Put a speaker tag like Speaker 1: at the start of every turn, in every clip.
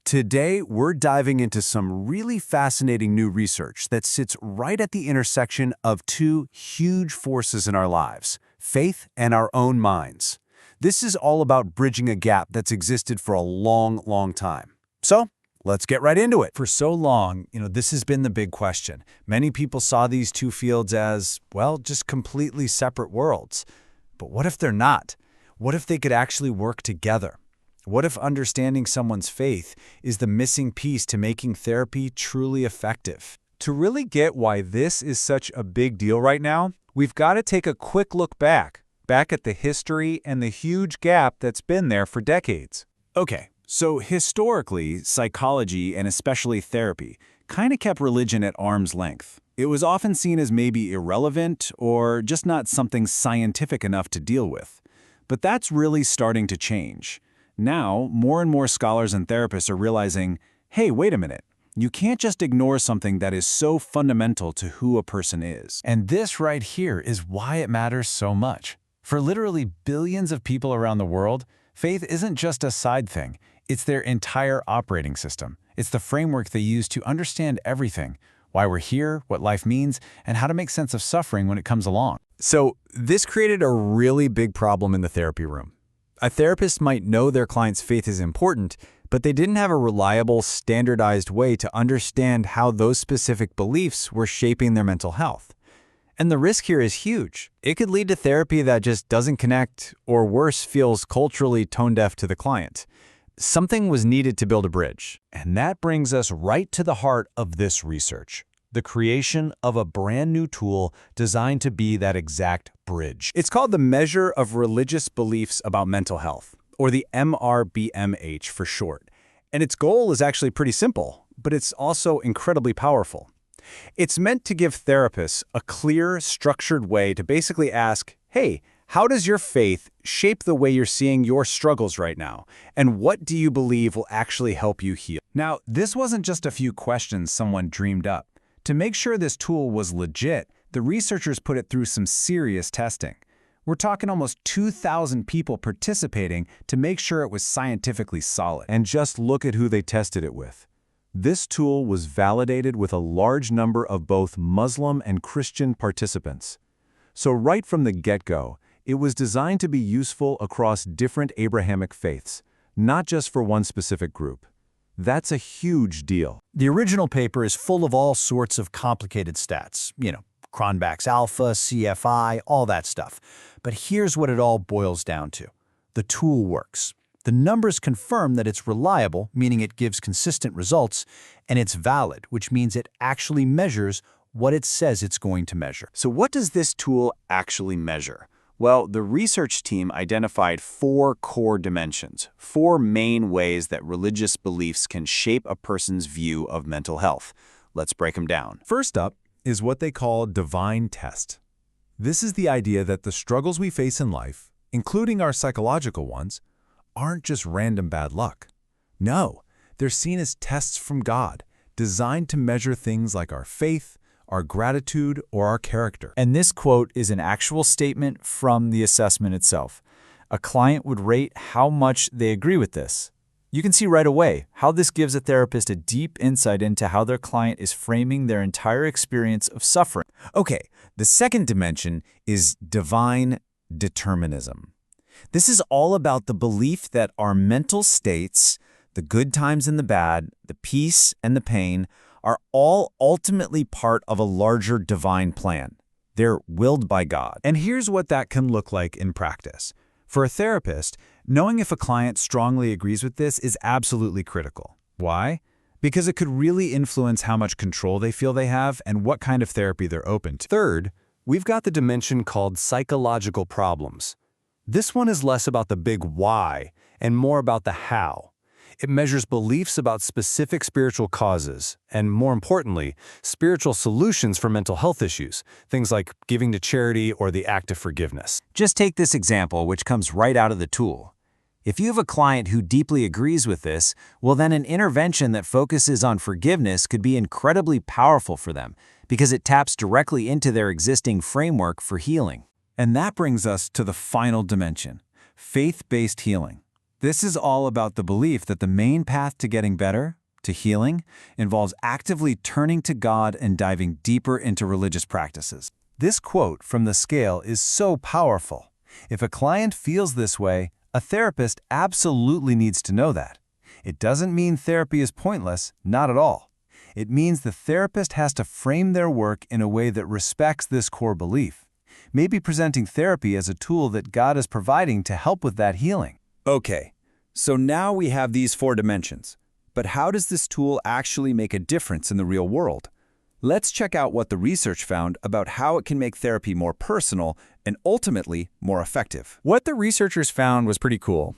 Speaker 1: Today, we're diving into some really fascinating new research that sits right at the intersection of two huge forces in our lives, faith and our own minds. This is all about bridging a gap that's existed for a long, long time. So, let's get right into it.
Speaker 2: For so long, this has been the big question. Many people saw these two fields as, well, just completely separate worlds. But what if they're not? What if they could actually work together? What if understanding someone's faith is the missing piece to making therapy truly effective?
Speaker 3: To really get why this is such a big deal right now, we've got to take a quick look back at the history and the huge gap that's been there for decades.
Speaker 1: Okay, so historically, psychology and especially therapy kind of kept religion at arm's length. It was often seen as maybe irrelevant or just not something scientific enough to deal with. But that's really starting to change. Now, more and more scholars and therapists are realizing, hey, wait a minute, you can't just ignore something that is so fundamental to who a person is.
Speaker 2: And this right here is why it matters so much. For literally billions of people around the world, faith isn't just a side thing. It's their entire operating system. It's the framework they use to understand everything, why we're here, what life means, and how to make sense of suffering when it comes along.
Speaker 3: So this created a really big problem in the therapy room. A therapist might know their client's faith is important, but they didn't have a reliable, standardized way to understand how those specific beliefs were shaping their mental health. And the risk here is huge. It could lead to therapy that just doesn't connect, or worse, feels culturally tone-deaf to the client. Something was needed to build a bridge.
Speaker 4: And that brings us right to the heart of this research, the creation of a brand new tool designed to be that exact bridge.
Speaker 3: It's called the Measure of Religious Beliefs About Mental Health, or the MRBMH for short. And its goal is actually pretty simple, but it's also incredibly powerful. It's meant to give therapists a clear, structured way to basically ask, hey, how does your faith shape the way you're seeing your struggles right now? And what do you believe will actually help you heal?
Speaker 2: Now, this wasn't just a few questions someone dreamed up. To make sure this tool was legit, the researchers put it through some serious testing. We're talking almost 2,000 people participating to make sure it was scientifically solid.
Speaker 4: And just look at who they tested it with. This tool was validated with a large number of both Muslim and Christian participants. So right from the get-go, it was designed to be useful across different Abrahamic faiths, not just for one specific group. That's a huge deal.
Speaker 5: The original paper is full of all sorts of complicated stats, Cronbach's alpha, CFI, all that stuff. But here's what it all boils down to. The tool works. The numbers confirm that it's reliable, meaning it gives consistent results, and it's valid, which means it actually measures what it says it's going to measure.
Speaker 1: So what does this tool actually measure? Well, the research team identified 4 core dimensions, 4 main ways that religious beliefs can shape a person's view of mental health. Let's break them down.
Speaker 4: First up is what they call divine test. This is the idea that the struggles we face in life, including our psychological ones, aren't just random bad luck. No, they're seen as tests from God, designed to measure things like our faith, our gratitude, or our character.
Speaker 2: And this quote is an actual statement from the assessment itself. A client would rate how much they agree with this. You can see right away how this gives a therapist a deep insight into how their client is framing their entire experience of suffering.
Speaker 3: Okay, the second dimension is divine determinism. This is all about the belief that our mental states, the good times and the bad, the peace and the pain, are all ultimately part of a larger divine plan. They're willed by God.
Speaker 2: And here's what that can look like in practice. For a therapist, knowing if a client strongly agrees with this is absolutely critical. Why? Because it could really influence how much control they feel they have and what kind of therapy they're open to.
Speaker 4: Third, we've got the dimension called psychological problems. This one is less about the big why and more about the how. It measures beliefs about specific spiritual causes and, more importantly, spiritual solutions for mental health issues, things like giving to charity or the act of forgiveness.
Speaker 3: Just take this example, which comes right out of the tool. If you have a client who deeply agrees with this, well, then an intervention that focuses on forgiveness could be incredibly powerful for them because it taps directly into their existing framework for healing.
Speaker 2: And that brings us to the final dimension, faith-based healing.
Speaker 1: This is all about the belief that the main path to getting better, to healing, involves actively turning to God and diving deeper into religious practices.
Speaker 5: This quote from the scale is so powerful. If a client feels this way, a therapist absolutely needs to know that. It doesn't mean therapy is pointless, not at all. It means the therapist has to frame their work in a way that respects this core belief, maybe presenting therapy as a tool that God is providing to help with that healing.
Speaker 3: Okay, so now we have these 4 dimensions. But how does this tool actually make a difference in the real world? Let's check out what the research found about how it can make therapy more personal and ultimately more effective. What the researchers found was pretty cool.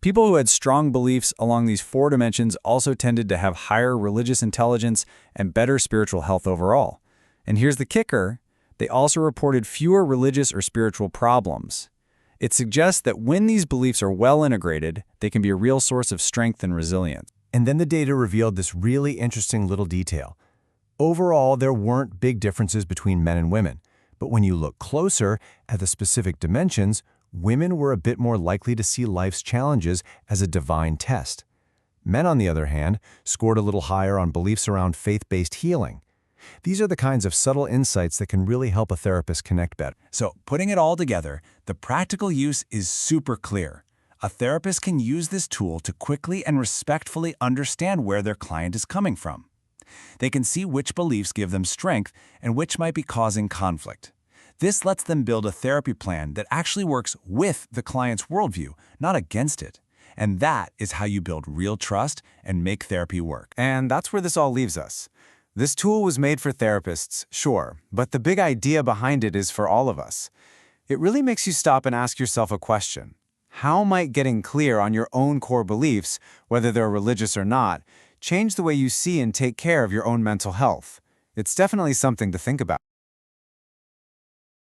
Speaker 3: People who had strong beliefs along these 4 dimensions also tended to have higher religious intelligence and better spiritual health overall. And here's the kicker: they also reported fewer religious or spiritual problems. It suggests that when these beliefs are well integrated, they can be a real source of strength and resilience.
Speaker 5: And then the data revealed this really interesting little detail. Overall, there weren't big differences between men and women, but when you look closer at the specific dimensions, women were a bit more likely to see life's challenges as a divine test. Men, on the other hand, scored a little higher on beliefs around faith-based healing. These are the kinds of subtle insights that can really help a therapist connect better.
Speaker 1: So, putting it all together, the practical use is super clear. A therapist can use this tool to quickly and respectfully understand where their client is coming from. They can see which beliefs give them strength and which might be causing conflict. This lets them build a therapy plan that actually works with the client's worldview, not against it. And that is how you build real trust and make therapy work.
Speaker 2: And that's where this all leaves us. This tool was made for therapists, sure, but the big idea behind it is for all of us. It really makes you stop and ask yourself a question. How might getting clear on your own core beliefs, whether they're religious or not, change the way you see and take care of your own mental health? It's definitely something to think about.